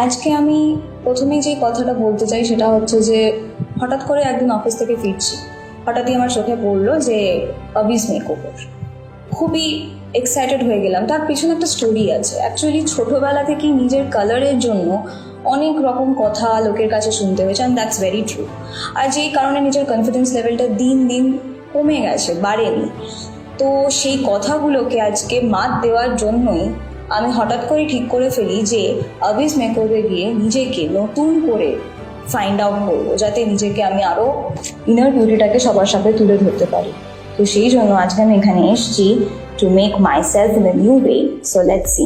আজকে আমি প্রথমেই যে কথাটা বলতে চাই সেটা হচ্ছে যে হঠাৎ করে একদিন অফিস থেকে ফিরছি, হঠাৎই আমার চোখে পড়লো যে অবিস মেকওভার। খুবই এক্সাইটেড হয়ে গেলাম। তার পিছনে একটা স্টোরি আছে। অ্যাকচুয়ালি ছোটোবেলা থেকেই নিজের কালারের জন্য অনেক রকম কথা লোকের কাছে শুনতে হয়েছে, অ্যান্ড দ্যাটস ভেরি ট্রু। আর যেই কারণে নিজের কনফিডেন্স লেভেলটা দিন দিন কমে গেছে, বাড়েনি। তো সেই কথাগুলোকে আজকে মাত দেওয়ার জন্যই আমি হঠাৎ করে ঠিক করে ফেলি যে অবিস মেকওভারে গিয়ে নিজেকে নতুন করে ফাইন্ড আউট করবো, যাতে নিজেকে আমি আরও ইনার বিউটিটাকে সবার সাথে তুলে ধরতে পারি। তো সেই জন্য আজকে আমি এখানে এসেছি to make my self in a new way. So let's see.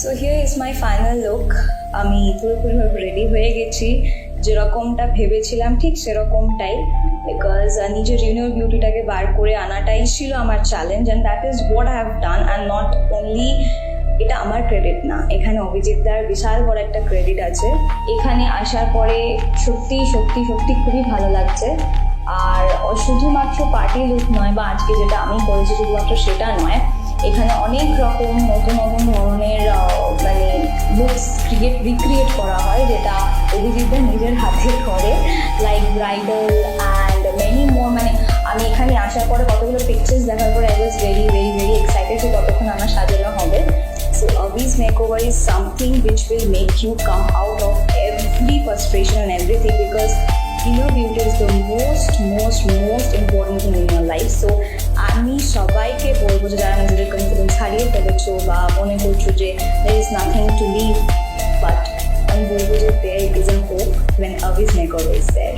So here is my final look. আমি পুরোপুরিভাবে রেডি হয়ে গেছি, যেরকমটা ভেবেছিলাম ঠিক সেরকমটাই। বিকজ নিজের ইউনিয়র বিউটিটাকে বার করে আনাটাই ছিল আমার challenge, and that is what I have done. And not only এটা আমার ক্রেডিট না, এখানে অভিজিৎদার বিশাল বড় একটা ক্রেডিট আছে। এখানে আসার পরে সত্যি সত্যি সত্যি খুবই ভালো লাগছে। আর শুধুমাত্র পার্টি লুক নয়, বা আজকে যেটা আমি করেছি শুধুমাত্র সেটা নয়, এখানে অনেক রকম নতুন নতুন ধরনের মানে লুকস রিক্রিয়েট করা হয়, যেটা অভিজিৎদার নিজের হাতে করে, like bridal and many more. মানে আমি এখানে আসার পরে কতগুলো পিকচার্স দেখার পরে I was very very very excited যে কতক্ষণ আমার সাজানো হবে। So অবিস makeover is something which will make you come out of every frustration and everything, because inner beauty is the most important thing in your life. So আমি সবাইকে বলবো যে যারা নিজেদের কনফিডেন্স হারিয়ে ফেলেছো বা মনে করছো যে there is nothing to leave, but আমি বলবো যে there is a hope when Obis Makeover is there.